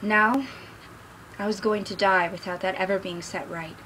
Now, I was going to die without that ever being set right.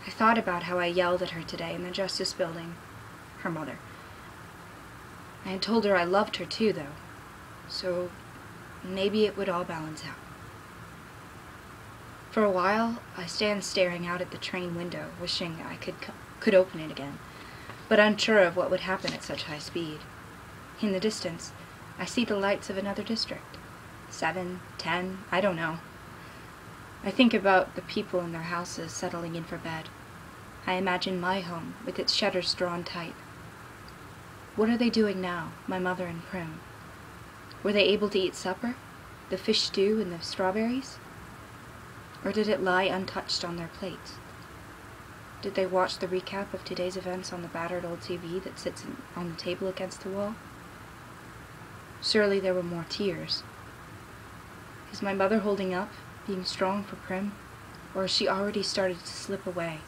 I thought about how I yelled at her today in the Justice Building, her mother. I had told her I loved her too, though, so maybe it would all balance out. For a while, I stand staring out at the train window, wishing I could open it again, but unsure of what would happen at such high speed. In the distance, I see the lights of another district. 7, 10, I don't know. I think about the people in their houses settling in for bed. I imagine my home with its shutters drawn tight. What are they doing now, my mother and Prim? Were they able to eat supper? The fish stew and the strawberries? Or did it lie untouched on their plates? Did they watch the recap of today's events on the battered old TV that sits on the table against the wall? Surely there were more tears. Is my mother holding up, being strong for Prim? Or has she already started to slip away,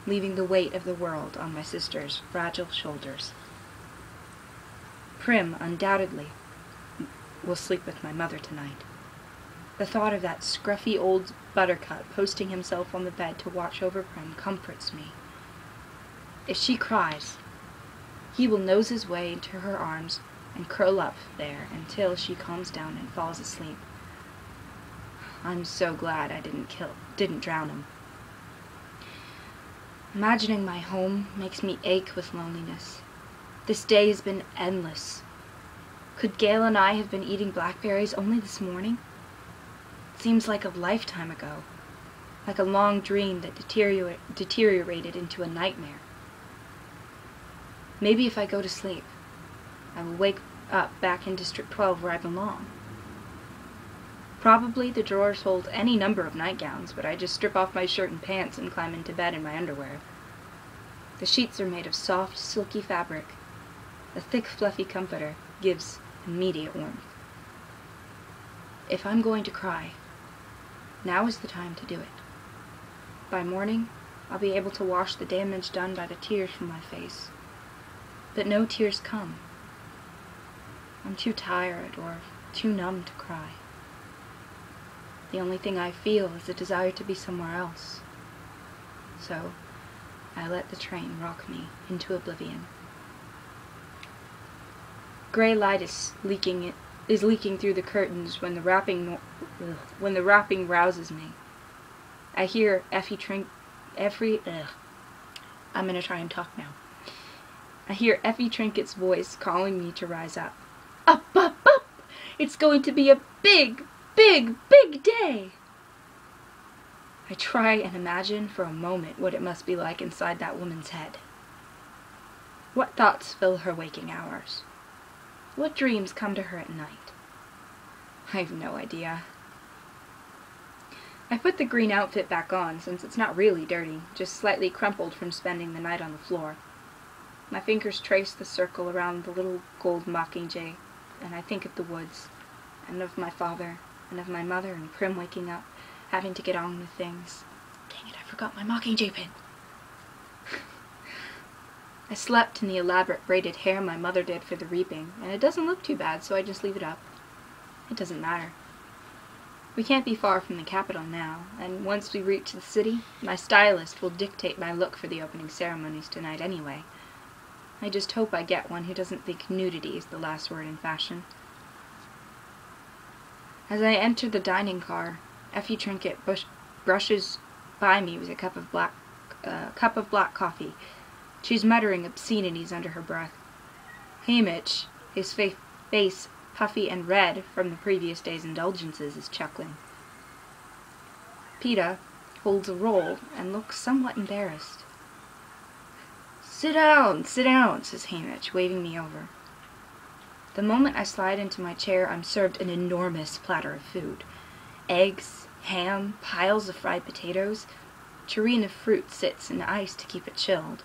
leaving the weight of the world on my sister's fragile shoulders? Prim, undoubtedly, will sleep with my mother tonight. The thought of that scruffy old buttercup posting himself on the bed to watch over Prim comforts me. If she cries, he will nose his way into her arms and curl up there until she calms down and falls asleep. I'm so glad I didn't drown him. Imagining my home makes me ache with loneliness. This day has been endless. Could Gail and I have been eating blackberries only this morning? It seems like a lifetime ago, like a long dream that deteriorated into a nightmare. Maybe if I go to sleep, I will wake up back in District 12 where I belong. Probably the drawers hold any number of nightgowns, but I just strip off my shirt and pants and climb into bed in my underwear. The sheets are made of soft, silky fabric. The thick, fluffy comforter gives immediate warmth. If I'm going to cry, now is the time to do it. By morning, I'll be able to wash the damage done by the tears from my face. But no tears come. I'm too tired or too numb to cry. The only thing I feel is a desire to be somewhere else. So, I let the train rock me into oblivion. Gray light is leaking through the curtains when the rapping rouses me. I hear I'm gonna try and talk now. I hear Effie Trinket's voice calling me to rise up. Up, up, up! It's going to be a big, big, big day! I try and imagine for a moment what it must be like inside that woman's head. What thoughts fill her waking hours? What dreams come to her at night? I have no idea. I put the green outfit back on, since it's not really dirty, just slightly crumpled from spending the night on the floor. My fingers trace the circle around the little gold mockingjay, and I think of the woods, and of my father, and of my mother and Prim waking up, having to get on with things. Dang it, I forgot my mockingjay pin. I slept in the elaborate braided hair my mother did for the reaping, and it doesn't look too bad, so I just leave it up. It doesn't matter. We can't be far from the capital now, and once we reach the city, my stylist will dictate my look for the opening ceremonies tonight anyway. I just hope I get one who doesn't think nudity is the last word in fashion. As I enter the dining car, Effie Trinket brushes by me with a cup of black coffee. She's muttering obscenities under her breath. Hamish, his face puffy and red from the previous day's indulgences, is chuckling. Peeta holds a roll and looks somewhat embarrassed. Sit down, says Hamish, waving me over. The moment I slide into my chair, I'm served an enormous platter of food. Eggs, ham, piles of fried potatoes. A tureen of fruit sits in ice to keep it chilled.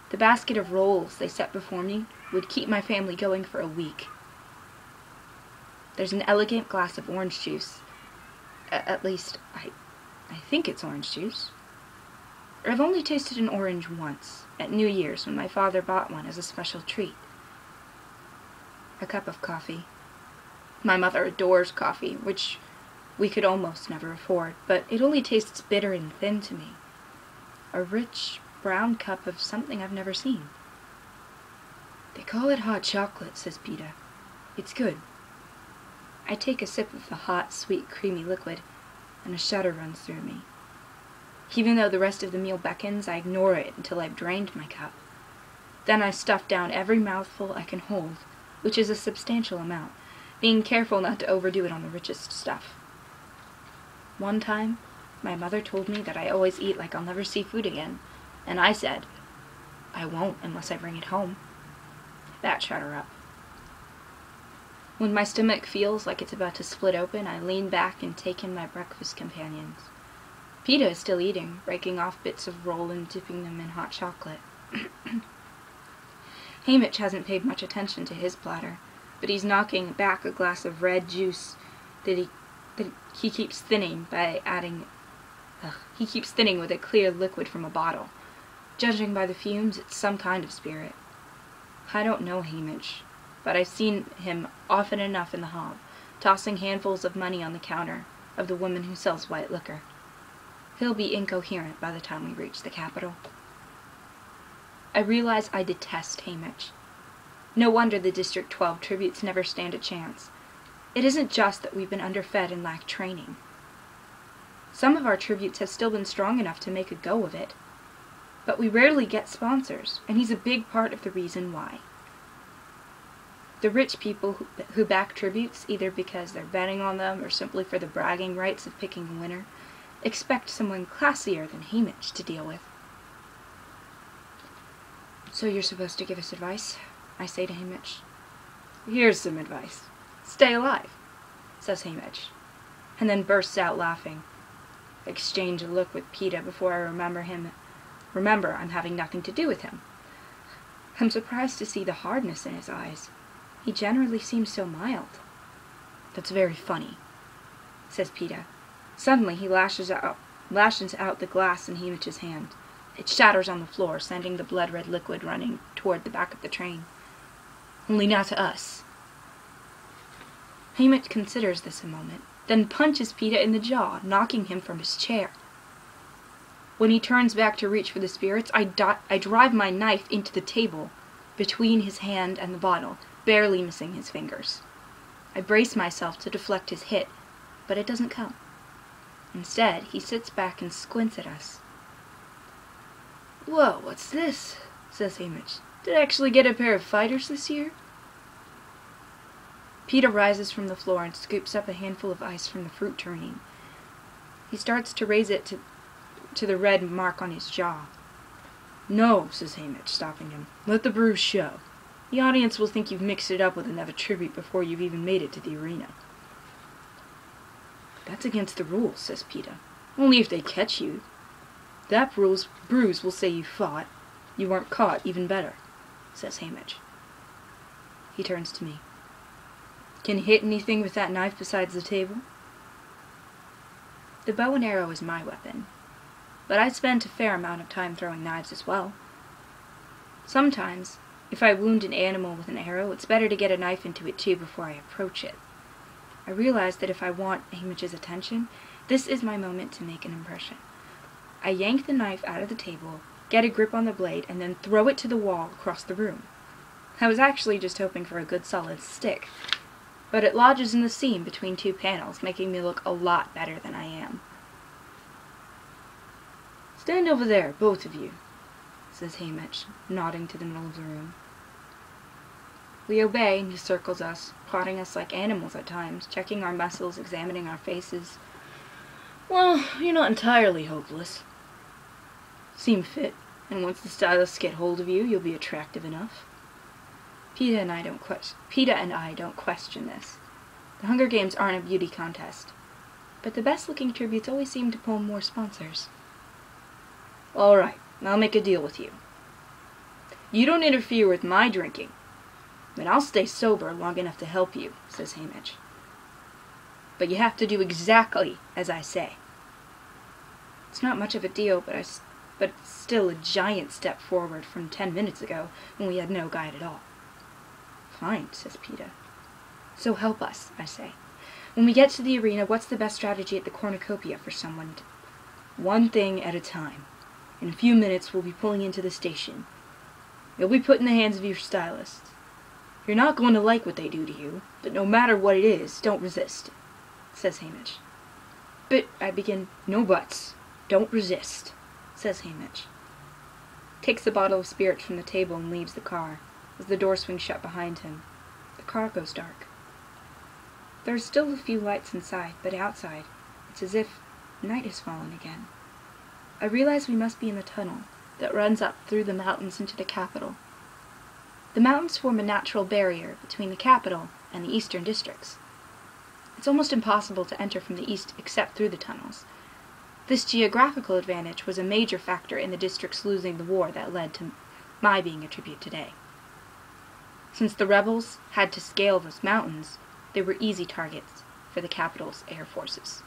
The basket of rolls they set before me would keep my family going for a week. There's an elegant glass of orange juice. At least, I think it's orange juice. I've only tasted an orange once, at New Year's, when my father bought one as a special treat. A cup of coffee. My mother adores coffee, which we could almost never afford, but it only tastes bitter and thin to me. A rich, brown cup of something I've never seen. They call it hot chocolate, says Peeta. It's good. I take a sip of the hot, sweet, creamy liquid, and a shudder runs through me. Even though the rest of the meal beckons, I ignore it until I've drained my cup. Then I stuff down every mouthful I can hold, which is a substantial amount, being careful not to overdo it on the richest stuff. One time, my mother told me that I always eat like I'll never see food again, and I said, I won't unless I bring it home. That shut her up. When my stomach feels like it's about to split open, I lean back and take in my breakfast companions. Peeta is still eating, breaking off bits of roll and dipping them in hot chocolate. Haymitch hasn't paid much attention to his platter, but he's knocking back a glass of red juice that he keeps thinning by adding... he keeps thinning with a clear liquid from a bottle. Judging by the fumes, it's some kind of spirit. I don't know Haymitch, but I've seen him often enough in the hall, tossing handfuls of money on the counter of the woman who sells white liquor. He'll be incoherent by the time we reach the capital. I realize I detest Haymitch. No wonder the District 12 tributes never stand a chance. It isn't just that we've been underfed and lack training. Some of our tributes have still been strong enough to make a go of it, but we rarely get sponsors, and he's a big part of the reason why. The rich people who back tributes, either because they're betting on them or simply for the bragging rights of picking a winner, expect someone classier than Haymitch to deal with. So you're supposed to give us advice? I say to Haymitch. Here's some advice. Stay alive, says Haymitch, and then bursts out laughing. I exchange a look with Peeta before I remember I'm having nothing to do with him. I'm surprised to see the hardness in his eyes. He generally seems so mild. That's very funny, says Peeta. Suddenly he lashes out the glass in Haymitch's hand. It shatters on the floor, sending the blood-red liquid running toward the back of the train. Only not to us. Haymitch considers this a moment, then punches Peeta in the jaw, knocking him from his chair. When he turns back to reach for the spirits, I drive my knife into the table, between his hand and the bottle, barely missing his fingers. I brace myself to deflect his hit, but it doesn't come. Instead, he sits back and squints at us. Whoa, what's this? Says Haymitch. Did I actually get a pair of fighters this year? Peeta rises from the floor and scoops up a handful of ice from the fruit tureen. He starts to raise it to the red mark on his jaw. No, says Haymitch, stopping him. Let the bruise show. The audience will think you've mixed it up with another tribute before you've even made it to the arena. That's against the rules, says Peeta. Only if they catch you. That bruise will say you fought. You weren't caught, even better, says Haymitch. He turns to me. Can you hit anything with that knife besides the table? The bow and arrow is my weapon, but I spend a fair amount of time throwing knives as well. Sometimes, if I wound an animal with an arrow, it's better to get a knife into it too before I approach it. I realize that if I want Haymitch's attention, this is my moment to make an impression. I yank the knife out of the table, get a grip on the blade, and then throw it to the wall across the room. I was actually just hoping for a good solid stick, but it lodges in the seam between two panels, making me look a lot better than I am. Stand over there, both of you, says Haymitch, nodding to the middle of the room. We obey, and he circles us, prodding us like animals at times, checking our muscles, examining our faces. Well, you're not entirely hopeless. Seem fit, and once the stylists get hold of you, you'll be attractive enough. Peeta and I don't question this. The Hunger Games aren't a beauty contest, but the best-looking tributes always seem to pull more sponsors. All right, I'll make a deal with you. You don't interfere with my drinking, but I'll stay sober long enough to help you, says Haymitch. But you have to do exactly as I say. It's not much of a deal, but it's still a giant step forward from 10 minutes ago when we had no guide at all. Fine, says Peeta. So help us, I say. When we get to the arena, what's the best strategy at the cornucopia for someone to... One thing at a time. In a few minutes, we'll be pulling into the station. You'll be put in the hands of your stylists. You're not going to like what they do to you, but no matter what it is, don't resist, says Hamish. But, I begin. No buts. Don't resist, says Hamish. Takes the bottle of spirits from the table and leaves the car. As the door swings shut behind him, the car goes dark. There are still a few lights inside, but outside, it's as if night has fallen again. I realize we must be in the tunnel that runs up through the mountains into the capital. The mountains form a natural barrier between the capital and the eastern districts. It's almost impossible to enter from the east except through the tunnels. This geographical advantage was a major factor in the districts losing the war that led to my being a tribute today. Since the rebels had to scale those mountains, they were easy targets for the capital's air forces.